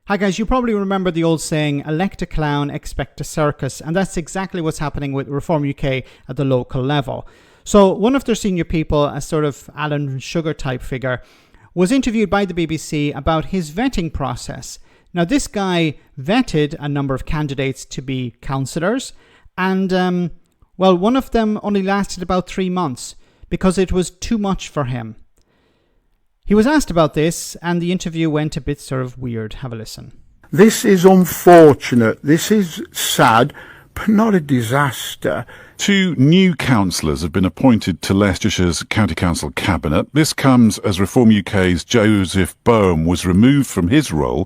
Hi guys, you probably remember the old saying, elect a clown, expect a circus, and that's exactly what's happening with Reform UK at the local level. So one of their senior people, a sort of Alan Sugar type figure, was interviewed by the BBC about his vetting process. Now this guy vetted a number of candidates to be councillors, and one of them only lasted about 3 months because it was too much for him. He was asked about this, and the interview went a bit sort of weird. Have a listen. This is unfortunate. This is sad, but not a disaster. 2 new councillors have been appointed to Leicestershire's County Council Cabinet. This comes as Reform UK's Joseph Boehm was removed from his role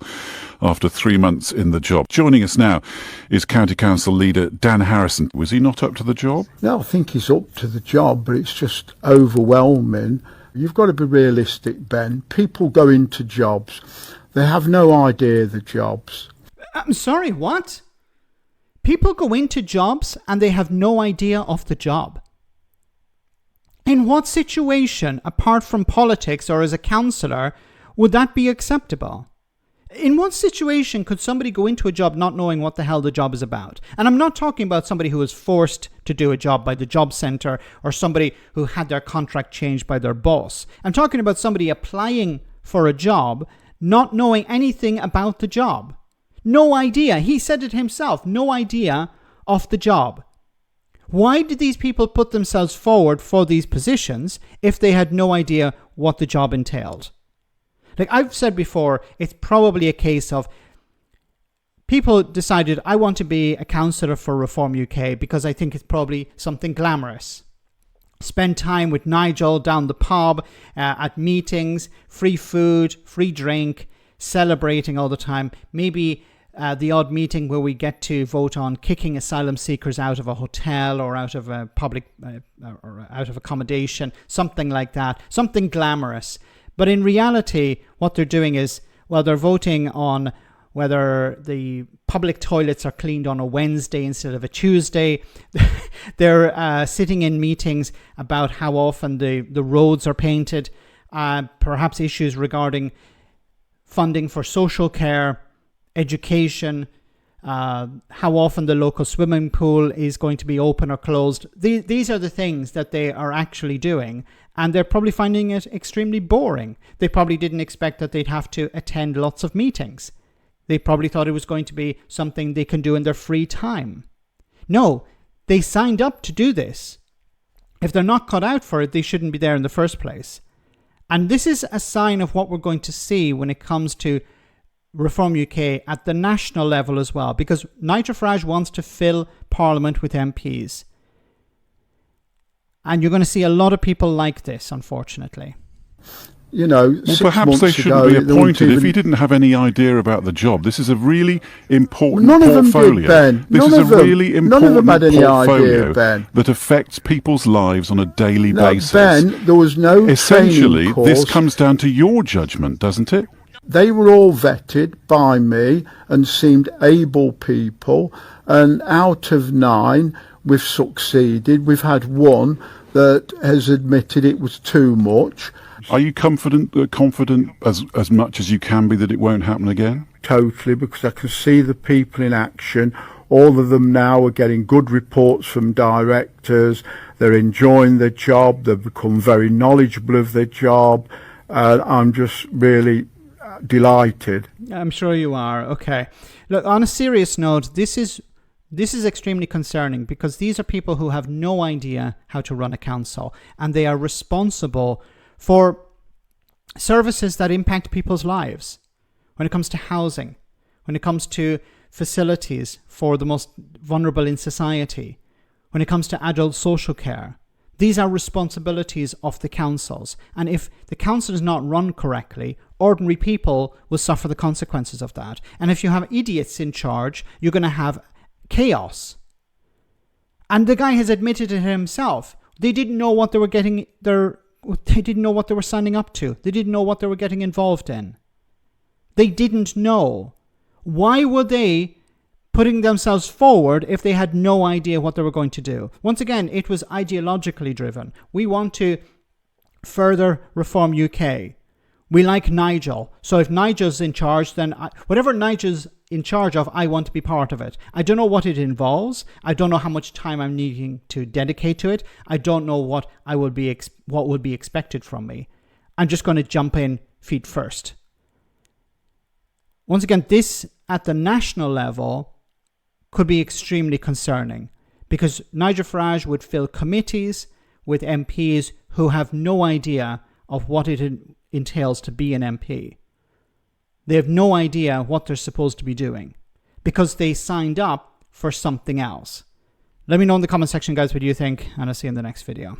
after 3 months in the job. Joining us now is County Council leader Dan Harrison. Was he not up to the job? No, I think he's up to the job, but it's just overwhelming. You've got to be realistic, Ben. People go into jobs. They have no idea the jobs. I'm sorry, what? People go into jobs and they have no idea of the job. In what situation, apart from politics or as a councillor, would that be acceptable? In what situation could somebody go into a job not knowing what the hell the job is about? And I'm not talking about somebody who was forced to do a job by the job centre or somebody who had their contract changed by their boss. I'm talking about somebody applying for a job not knowing anything about the job. No idea. He said it himself. No idea of the job. Why did these people put themselves forward for these positions if they had no idea what the job entailed? Like I've said before, it's probably a case of people decided, I want to be a councillor for Reform UK because I think it's probably something glamorous. Spend time with Nigel down the pub, at meetings, free food, free drink, celebrating all the time. Maybe the odd meeting where we get to vote on kicking asylum seekers out of a hotel or out of a public or out of accommodation, something like that, something glamorous. But in reality, what they're doing is, well, they're voting on whether the public toilets are cleaned on a Wednesday instead of a Tuesday. They're sitting in meetings about how often the roads are painted, perhaps issues regarding funding for social care, education, how often the local swimming pool is going to be open or closed. These are the things that they are actually doing, and they're probably finding it extremely boring. They probably didn't expect that they'd have to attend lots of meetings. They probably thought it was going to be something they can do in their free time. No, they signed up to do this. If they're not cut out for it, they shouldn't be there in the first place. And this is a sign of what we're going to see when it comes to Reform UK at the national level as well, because Nigel Farage wants to fill Parliament with MPs. And you're going to see a lot of people like this, unfortunately. You know, well, perhaps they shouldn't be appointed if he didn't have any idea about the job. This is a really important portfolio. None of them did, Ben. This is a really important portfolio Ben, that affects people's lives on a daily basis. Ben, there was no essentially, this comes down to your judgment, doesn't it? They were all vetted by me and seemed able people. And out of 9, we've succeeded. We've had 1 that has admitted it was too much. Are you confident as much as you can be that it won't happen again? Totally, because I can see the people in action. All of them now are getting good reports from directors. They're enjoying their job. They've become very knowledgeable of their job. I'm just really delighted. I'm sure you are. Okay. Look, on a serious note, this is extremely concerning because these are people who have no idea how to run a council, and they are responsible for services that impact people's lives. When it comes to housing, when it comes to facilities for the most vulnerable in society, when it comes to adult social care, these are responsibilities of the councils. And if the council is not run correctly, ordinary people will suffer the consequences of that. And if you have idiots in charge, you're going to have chaos. And the guy has admitted it himself. They didn't know what they were they didn't know what they were signing up to. They didn't know what they were getting involved in. They didn't know. Why were they putting themselves forward if they had no idea what they were going to do? Once again, it was ideologically driven. We want to further Reform UK. We like Nigel. So if Nigel's in charge, then whatever Nigel's in charge of, I want to be part of it. I don't know what it involves. I don't know how much time I'm needing to dedicate to it. I don't know what will be expected from me. I'm just going to jump in feet first. Once again, this at the national level could be extremely concerning, because Nigel Farage would fill committees with MPs who have no idea of what it entails to be an MP. They have no idea what they're supposed to be doing because they signed up for something else. Let me know in the comment section, guys, what you think, and I'll see you in the next video.